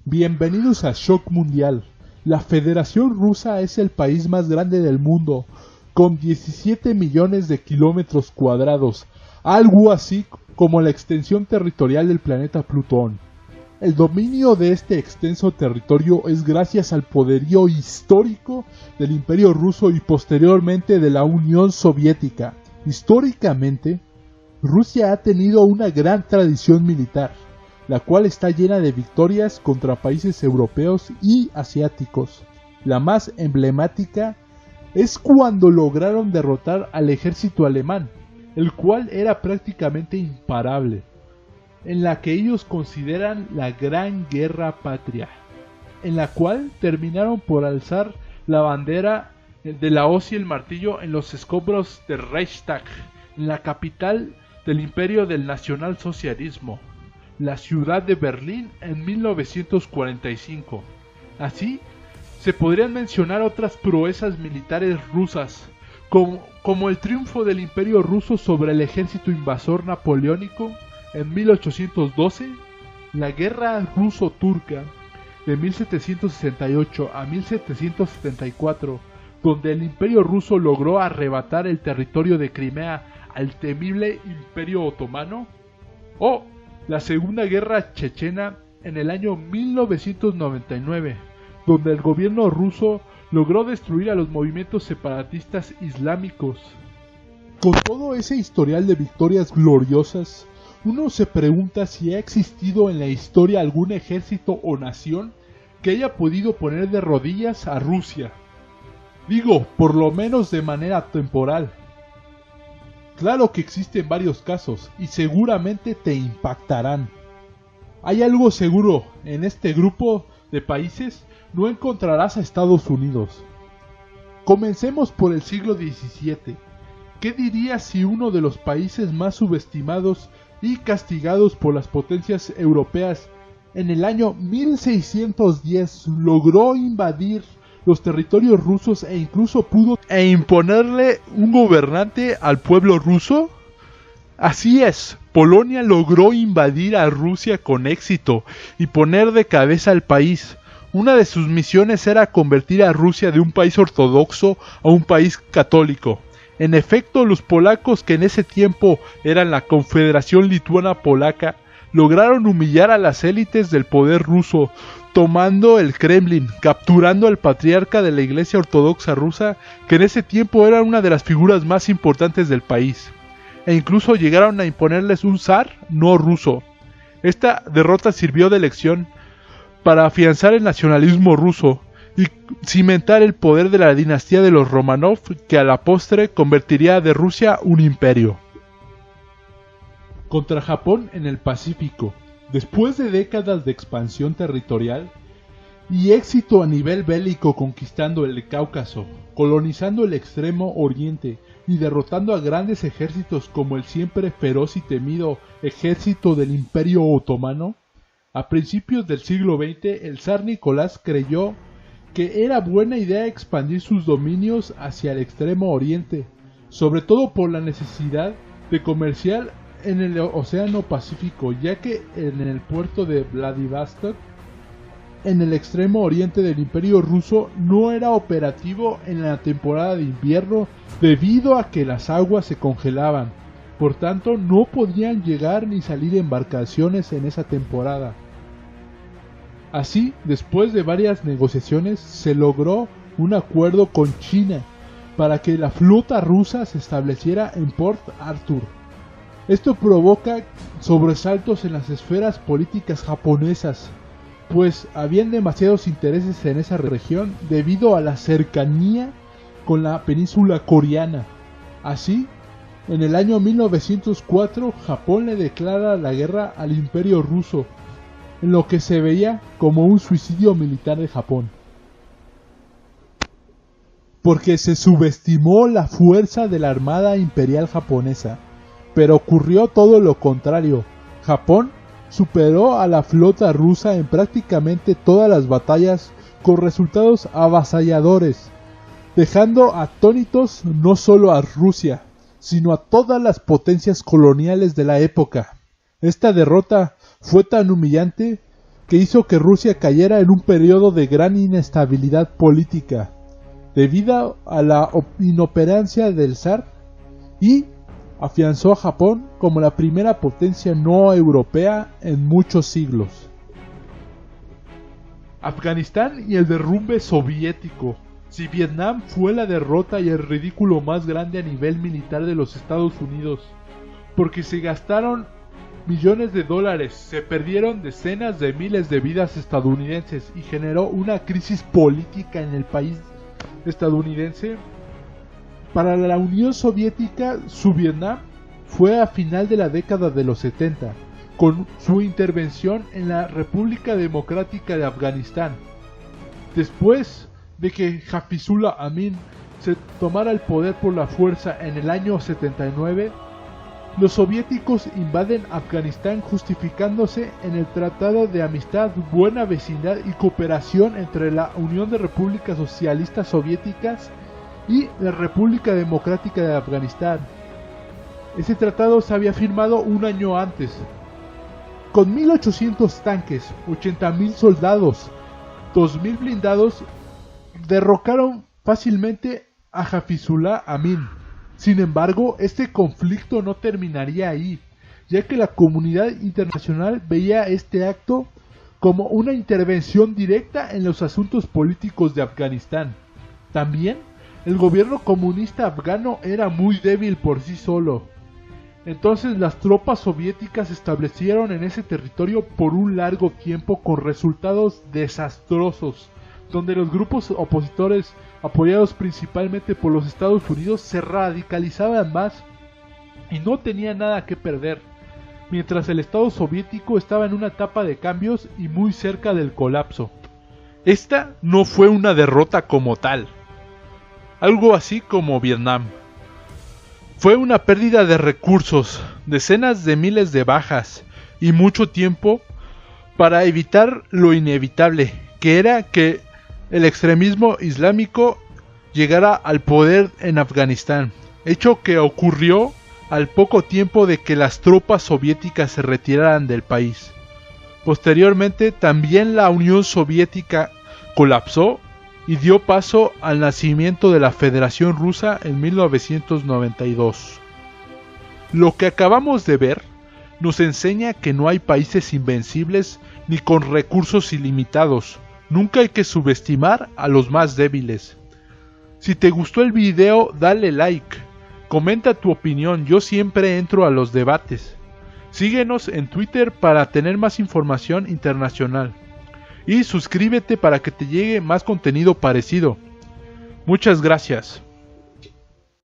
Bienvenidos a Shock Mundial. La Federación Rusa es el país más grande del mundo, con 17 millones de kilómetros cuadrados, algo así como la extensión territorial del planeta Plutón. El dominio de este extenso territorio es gracias al poderío histórico del Imperio Ruso y posteriormente de la Unión Soviética. Históricamente, Rusia ha tenido una gran tradición militar, la cual está llena de victorias contra países europeos y asiáticos. La más emblemática es cuando lograron derrotar al ejército alemán, el cual era prácticamente imparable, en la que ellos consideran la Gran Guerra Patria, en la cual terminaron por alzar la bandera de la hoz y el martillo en los escombros del Reichstag, en la capital del imperio del nacionalsocialismo, la ciudad de Berlín, en 1945. Así, se podrían mencionar otras proezas militares rusas, como el triunfo del Imperio Ruso sobre el ejército invasor napoleónico en 1812, la Guerra Ruso-Turca de 1768 a 1774, donde el Imperio Ruso logró arrebatar el territorio de Crimea al temible Imperio Otomano, o la Segunda Guerra Chechena en el año 1999, donde el gobierno ruso logró destruir a los movimientos separatistas islámicos. Con todo ese historial de victorias gloriosas, uno se pregunta si ha existido en la historia algún ejército o nación que haya podido poner de rodillas a Rusia. Digo, por lo menos de manera temporal. Claro que existen varios casos y seguramente te impactarán. Hay algo seguro, en este grupo de países no encontrarás a Estados Unidos. Comencemos por el siglo XVII. ¿Qué dirías si uno de los países más subestimados y castigados por las potencias europeas en el año 1610 logró invadir los territorios rusos e incluso pudo imponerle un gobernante al pueblo ruso? Así es, Polonia logró invadir a Rusia con éxito y poner de cabeza al país. Una de sus misiones era convertir a Rusia de un país ortodoxo a un país católico. En efecto, los polacos, que en ese tiempo eran la Confederación Lituana Polaca, lograron humillar a las élites del poder ruso, tomando el Kremlin, capturando al patriarca de la Iglesia Ortodoxa rusa, que en ese tiempo era una de las figuras más importantes del país, e incluso llegaron a imponerles un zar no ruso. Esta derrota sirvió de lección para afianzar el nacionalismo ruso y cimentar el poder de la dinastía de los Romanov, que a la postre convertiría de Rusia un imperio. Contra Japón en el Pacífico. Después de décadas de expansión territorial y éxito a nivel bélico conquistando el Cáucaso, colonizando el Extremo Oriente y derrotando a grandes ejércitos como el siempre feroz y temido ejército del Imperio Otomano, a principios del siglo XX el zar Nicolás creyó que era buena idea expandir sus dominios hacia el Extremo Oriente, sobre todo por la necesidad de comerciar en el Océano Pacífico, ya que en el puerto de Vladivostok, en el extremo oriente del Imperio Ruso, no era operativo en la temporada de invierno debido a que las aguas se congelaban. Por tanto, no podían llegar ni salir embarcaciones en esa temporada. Así, después de varias negociaciones, se logró un acuerdo con China para que la flota rusa se estableciera en Port Arthur. Esto provoca sobresaltos en las esferas políticas japonesas, pues habían demasiados intereses en esa región debido a la cercanía con la península coreana. Así, en el año 1904, Japón le declara la guerra al Imperio Ruso, en lo que se veía como un suicidio militar de Japón, porque se subestimó la fuerza de la Armada Imperial japonesa. Pero ocurrió todo lo contrario. Japón superó a la flota rusa en prácticamente todas las batallas con resultados avasalladores, dejando atónitos no solo a Rusia, sino a todas las potencias coloniales de la época. Esta derrota fue tan humillante que hizo que Rusia cayera en un periodo de gran inestabilidad política, debido a la inoperancia del zar, y afianzó a Japón como la primera potencia no europea en muchos siglos. Afganistán y el derrumbe soviético. Si Vietnam fue la derrota y el ridículo más grande a nivel militar de los Estados Unidos, porque se gastaron millones de dólares, se perdieron decenas de miles de vidas estadounidenses y generó una crisis política en el país estadounidense. Para la Unión Soviética, su Vietnam fue a final de la década de los 70, con su intervención en la República Democrática de Afganistán. Después de que Hafizullah Amin se tomara el poder por la fuerza en el año 79, los soviéticos invaden Afganistán justificándose en el Tratado de Amistad, Buena Vecindad y Cooperación entre la Unión de Repúblicas Socialistas Soviéticas y la República Democrática de Afganistán. Ese tratado se había firmado un año antes. Con 1.800 tanques, 80.000 soldados, 2.000 blindados, derrocaron fácilmente a Hafizullah Amin. Sin embargo, este conflicto no terminaría ahí, ya que la comunidad internacional veía este acto como una intervención directa en los asuntos políticos de Afganistán. También, el gobierno comunista afgano era muy débil por sí solo. Entonces las tropas soviéticas se establecieron en ese territorio por un largo tiempo con resultados desastrosos, donde los grupos opositores, apoyados principalmente por los Estados Unidos, se radicalizaban más y no tenían nada que perder, mientras el Estado soviético estaba en una etapa de cambios y muy cerca del colapso. Esta no fue una derrota como tal, algo así como Vietnam. Fue una pérdida de recursos, decenas de miles de bajas y mucho tiempo para evitar lo inevitable, que era que el extremismo islámico llegara al poder en Afganistán, hecho que ocurrió al poco tiempo de que las tropas soviéticas se retiraran del país. Posteriormente también la Unión Soviética colapsó y dio paso al nacimiento de la Federación Rusa en 1992. Lo que acabamos de ver nos enseña que no hay países invencibles ni con recursos ilimitados. Nunca hay que subestimar a los más débiles. Si te gustó el video, dale like, comenta tu opinión, yo siempre entro a los debates. Síguenos en Twitter para tener más información internacional. Y suscríbete para que te llegue más contenido parecido. Muchas gracias.